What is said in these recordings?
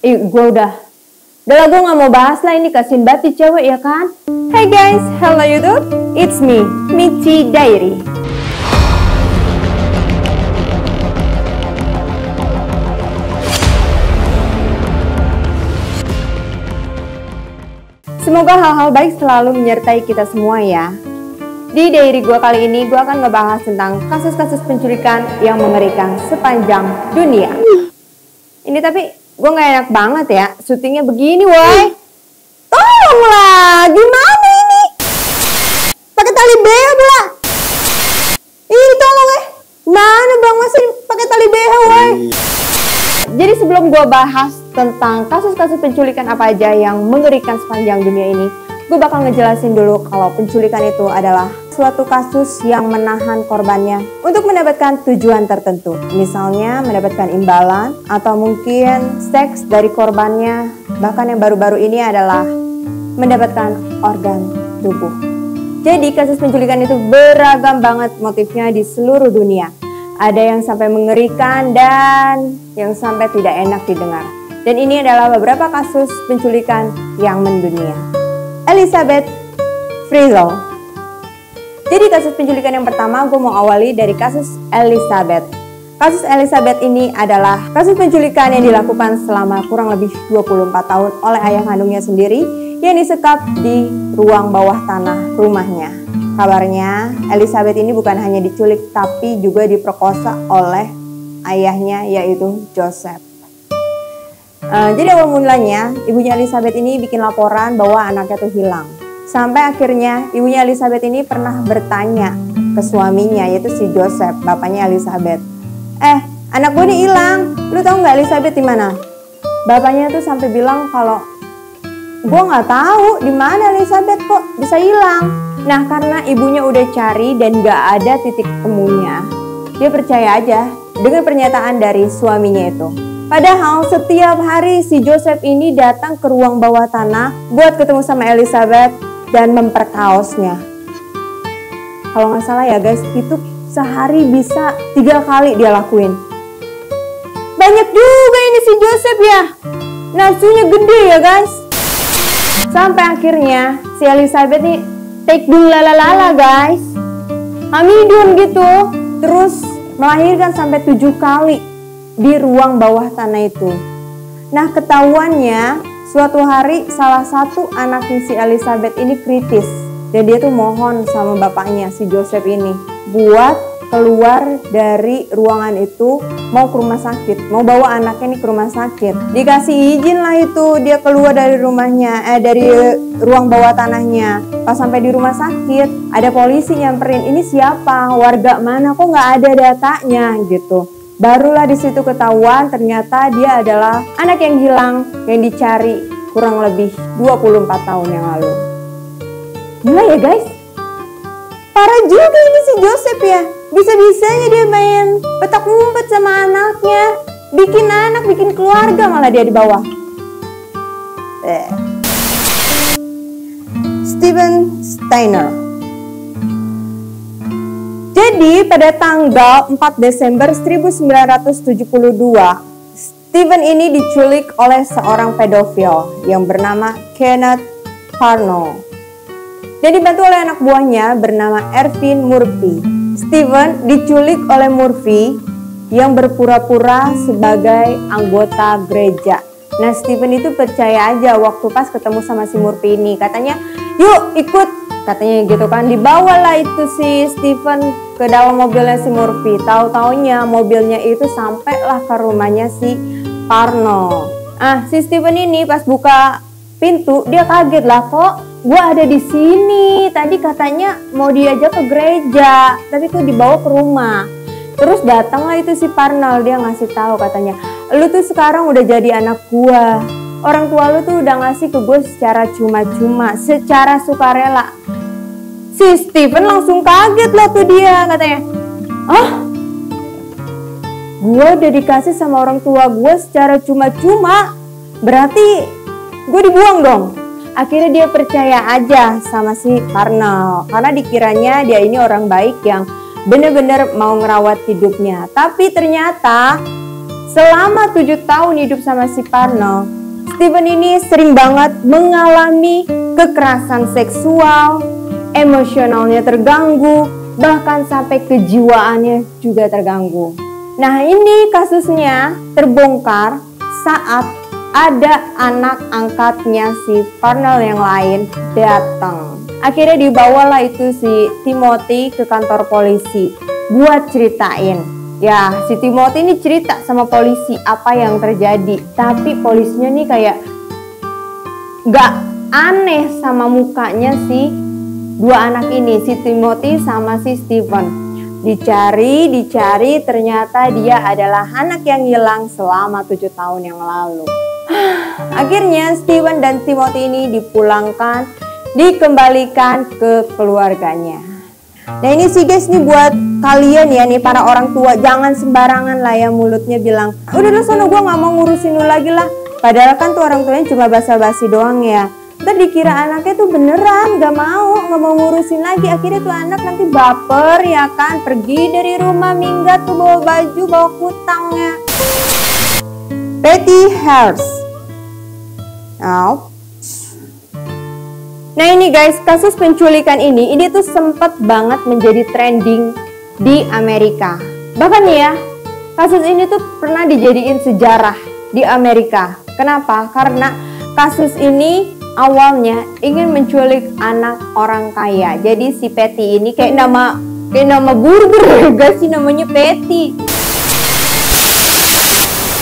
Gue udah lah, gue gak mau bahas lah, ini kasihin banget cewek ya kan. Hey guys, hello YouTube, it's me, Michi Diary. Semoga hal-hal baik selalu menyertai kita semua ya. Di diary gue kali ini, gue akan ngebahas tentang kasus-kasus penculikan yang mengerikan sepanjang dunia. Ini tapi gue gak enak banget ya, syutingnya begini woy. Tolonglah, gimana ini? Pakai tali BH pula. Ini tolong mana bang masih pakai tali BH woy. Jadi sebelum gue bahas tentang kasus-kasus penculikan apa aja yang mengerikan sepanjang dunia ini, gue bakal ngejelasin dulu kalau penculikan itu adalah suatu kasus yang menahan korbannya untuk mendapatkan tujuan tertentu. Misalnya mendapatkan imbalan atau mungkin seks dari korbannya. Bahkan yang baru-baru ini adalah mendapatkan organ tubuh. Jadi kasus penculikan itu beragam banget motifnya di seluruh dunia. Ada yang sampai mengerikan dan yang sampai tidak enak didengar. Dan ini adalah beberapa kasus penculikan yang mendunia. Elizabeth Fritzl. Jadi kasus penculikan yang pertama gue mau awali dari kasus Elizabeth. Kasus Elizabeth ini adalah kasus penculikan yang dilakukan selama kurang lebih 24 tahun oleh ayah kandungnya sendiri yang disekap di ruang bawah tanah rumahnya. Kabarnya Elizabeth ini bukan hanya diculik tapi juga diperkosa oleh ayahnya yaitu Joseph. Jadi awal mulanya ibunya Elizabeth ini bikin laporan bahwa anaknya tuh hilang. Sampai akhirnya ibunya Elizabeth ini pernah bertanya ke suaminya yaitu si Joseph, bapaknya Elizabeth. Anak gue ini hilang, lu tahu nggak Elizabeth di mana? Bapaknya tuh sampai bilang kalau gue nggak tahu di mana Elizabeth kok bisa hilang. Nah karena ibunya udah cari dan nggak ada titik temunya, dia percaya aja dengan pernyataan dari suaminya itu. Padahal setiap hari si Joseph ini datang ke ruang bawah tanah buat ketemu sama Elizabeth dan memperkaosnya. Kalau nggak salah ya guys, itu sehari bisa 3 kali dia lakuin. Banyak juga ini si Joseph ya, nafsunya gede ya guys. Sampai akhirnya si Elizabeth nih take dulu lalala guys, hamidun gitu, terus melahirkan sampai 7 kali di ruang bawah tanah itu. Nah ketahuannya suatu hari salah satu anaknya si Elizabeth ini kritis. Dan dia tuh mohon sama bapaknya si Joseph ini buat keluar dari ruangan itu mau ke rumah sakit. Mau bawa anaknya nih ke rumah sakit. Dikasih izin lah itu dia keluar dari rumahnya, dari ruang bawah tanahnya. Pas sampai di rumah sakit ada polisi nyamperin, ini siapa? Warga mana? Kok nggak ada datanya gitu. Barulah di situ ketahuan ternyata dia adalah anak yang hilang yang dicari kurang lebih 24 tahun yang lalu. Gila ya guys, parah juga ini si Joseph ya. Bisa-bisanya dia main petak umpet sama anaknya, bikin anak, bikin keluarga malah dia di bawah. Steven Steiner. Jadi pada tanggal 4 Desember 1972, Steven ini diculik oleh seorang pedofil yang bernama Kenneth Parnell dan dibantu oleh anak buahnya bernama Ervin Murphy. Steven diculik oleh Murphy yang berpura-pura sebagai anggota gereja. Nah Steven itu percaya aja waktu pas ketemu sama si Murphy ini, katanya yuk ikut, katanya gitu kan. Dibawalah itu si Steven ke dalam mobilnya si Murphy. Tahu-taunya mobilnya itu sampailah ke rumahnya si Parnell. Si Steven ini pas buka pintu dia kaget lah, kok gue ada di sini. Tadi katanya mau diajak ke gereja, tapi kok dibawa ke rumah. Terus datanglah itu si Parnell, dia ngasih tahu katanya, lu tuh sekarang udah jadi anak gue. Orang tua lu tuh udah ngasih ke gue secara cuma-cuma, secara sukarela. Si Steven langsung kaget lah tuh dia, katanya, gue udah dikasih sama orang tua gue secara cuma-cuma, berarti gue dibuang dong. Akhirnya dia percaya aja sama si Parnell karena dikiranya dia ini orang baik yang bener-bener mau ngerawat hidupnya. Tapi ternyata selama 7 tahun hidup sama si Parnell, Steven ini sering banget mengalami kekerasan seksual, emosionalnya terganggu, bahkan sampai kejiwaannya juga terganggu. Nah, ini kasusnya terbongkar saat ada anak angkatnya si Parnell yang lain datang. Akhirnya dibawalah itu si Timothy ke kantor polisi buat ceritain. Ya, si Timothy ini cerita sama polisi apa yang terjadi. Tapi polisinya nih kayak gak aneh sama mukanya si dua anak ini, si Timothy sama si Steven. Dicari, ternyata dia adalah anak yang hilang selama 7 tahun yang lalu. Akhirnya Steven dan Timothy ini dipulangkan, dikembalikan ke keluarganya. Nah ini sih guys, nih buat kalian ya nih para orang tua, jangan sembarangan lah ya mulutnya bilang, udah lah sono gue gak mau ngurusin lu lagi lah. Padahal kan tuh orang tuanya cuma basa-basi doang ya. Ntar dikira anaknya tuh beneran gak mau ngurusin lagi. Akhirnya tuh anak nanti baper ya kan, pergi dari rumah, minggat tuh bawa baju, bawa kutangnya. Patty Hearst. Nah ini guys, kasus penculikan ini tuh sempat banget menjadi trending di Amerika. Bahkan ya, kasus ini tuh pernah dijadiin sejarah di Amerika. Kenapa? Karena kasus ini awalnya ingin menculik anak orang kaya. Jadi si Patty ini kayak nama burger guys sih, namanya Patty.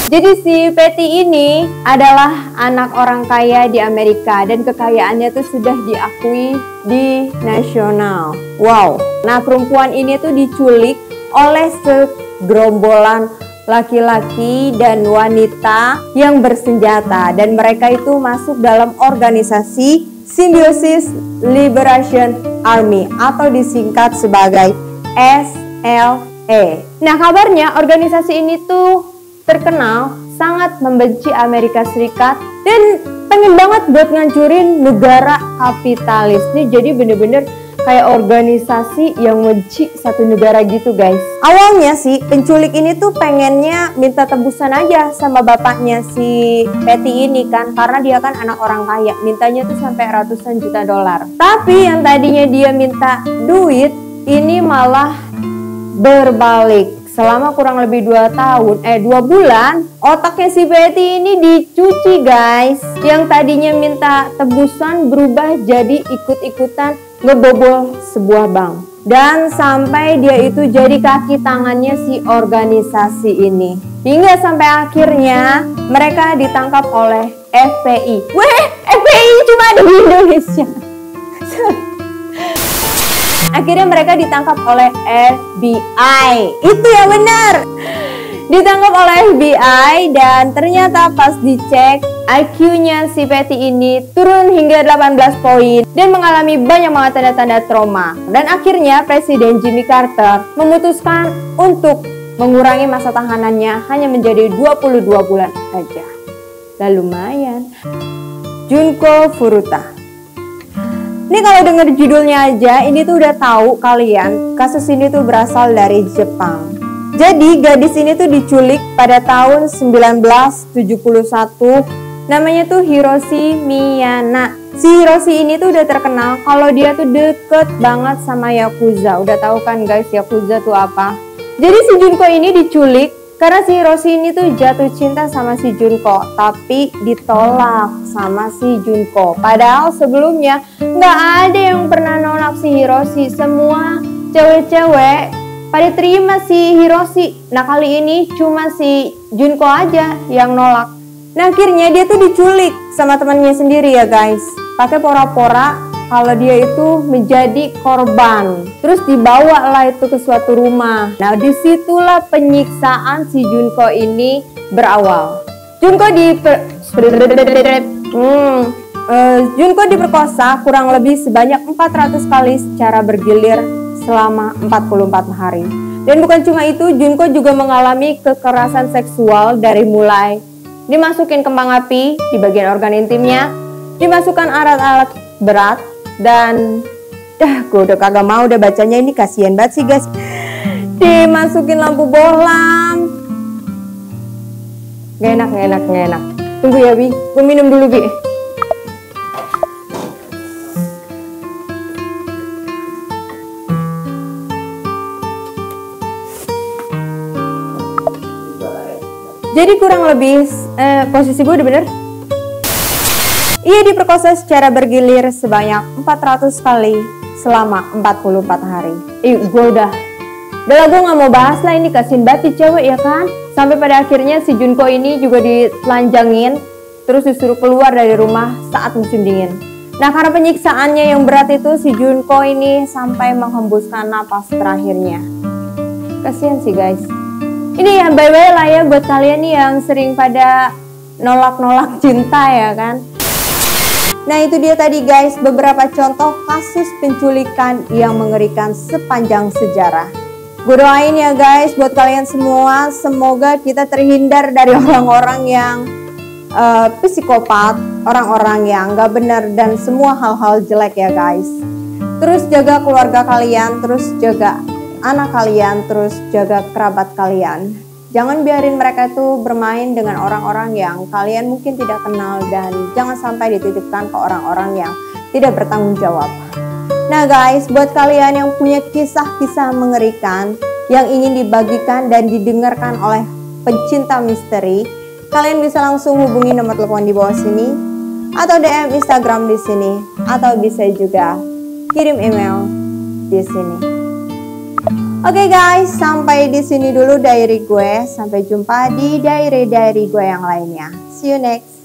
Jadi si Patty ini adalah anak orang kaya di Amerika dan kekayaannya tuh sudah diakui di nasional. Wow. Nah perempuan ini tuh diculik oleh segerombolan laki-laki dan wanita yang bersenjata, dan mereka itu masuk dalam organisasi Symbiosis Liberation Army atau disingkat sebagai SLA. Nah kabarnya organisasi ini tuh terkenal sangat membenci Amerika Serikat dan pengen banget buat ngancurin negara kapitalis. Nih jadi bener-bener kayak organisasi yang benci satu negara gitu guys. Awalnya sih penculik ini tuh pengennya minta tebusan aja sama bapaknya si Patty ini kan, karena dia kan anak orang kaya, mintanya tuh sampai ratusan juta dolar. Tapi yang tadinya dia minta duit ini malah berbalik. Selama kurang lebih 2 bulan, otaknya si Patty ini dicuci guys. Yang tadinya minta tebusan berubah jadi ikut-ikutan ngebobol sebuah bank. Dan sampai dia itu jadi kaki tangannya si organisasi ini. Hingga sampai akhirnya mereka ditangkap oleh FBI. Weh, FBI cuma ada di Indonesia. Akhirnya mereka ditangkap oleh FBI. Itu ya benar. Ditangkap oleh FBI dan ternyata pas dicek IQ-nya si Patty ini turun hingga 18 poin dan mengalami banyak banget tanda-tanda trauma. Dan akhirnya Presiden Jimmy Carter memutuskan untuk mengurangi masa tahanannya hanya menjadi 22 bulan saja. Lah lumayan. Junko Furuta. Ini kalau denger judulnya aja, ini tuh udah tahu kalian kasus ini tuh berasal dari Jepang. Jadi gadis ini tuh diculik pada tahun 1971. Namanya tuh Hiroshi Miyana. Si Hiroshi ini tuh udah terkenal kalau dia tuh deket banget sama Yakuza. Udah tahu kan guys Yakuza tuh apa? Jadi si Junko ini diculik karena si Hiroshi ini tuh jatuh cinta sama si Junko, tapi ditolak sama si Junko. Padahal sebelumnya nggak ada yang pernah nolak si Hiroshi. Semua cewek-cewek pada terima si Hiroshi. Nah kali ini cuma si Junko aja yang nolak. Nah akhirnya dia tuh diculik sama temannya sendiri ya guys. Pakai pora-pora kalau dia itu menjadi korban. Terus dibawa lah itu ke suatu rumah. Nah disitulah penyiksaan si Junko ini berawal. Junko diperkosa kurang lebih sebanyak 400 kali secara bergilir selama 44 hari. Dan bukan cuma itu, Junko juga mengalami kekerasan seksual dari mulai dimasukin kembang api di bagian organ intimnya, dimasukkan alat-alat berat, dan gue udah kagak mau udah bacanya, ini kasihan banget sih guys. Dimasukin lampu bohlam, Gak enak, gak enak, gak enak. Tunggu ya, Bi. Gue minum dulu, Bi. Jadi kurang lebih posisi gue udah bener. Ia diperkosa secara bergilir sebanyak 400 kali selama 44 hari. Gue udah lah, gue gak mau bahas lah, ini kasihin banget cewek ya kan. Sampai pada akhirnya si Junko ini juga ditelanjangin, terus disuruh keluar dari rumah saat musim dingin. Nah, karena penyiksaannya yang berat itu, si Junko ini sampai menghembuskan napas terakhirnya. Kasihan sih guys. Ini ya by the way lah ya buat kalian nih yang sering pada nolak-nolak cinta ya kan. Nah itu dia tadi guys beberapa contoh kasus penculikan yang mengerikan sepanjang sejarah. Gue doain ya guys buat kalian semua, semoga kita terhindar dari orang-orang yang psikopat, orang-orang yang gak benar dan semua hal-hal jelek ya guys. Terus jaga keluarga kalian, terus jaga anak kalian, terus jaga kerabat kalian. Jangan biarin mereka itu bermain dengan orang-orang yang kalian mungkin tidak kenal dan jangan sampai dititipkan ke orang-orang yang tidak bertanggung jawab. Nah guys, buat kalian yang punya kisah-kisah mengerikan yang ingin dibagikan dan didengarkan oleh pencinta misteri, kalian bisa langsung hubungi nomor telepon di bawah sini atau DM Instagram di sini atau bisa juga kirim email di sini. Oke guys, sampai di sini dulu diary gue. Sampai jumpa di diary gue yang lainnya. See you next.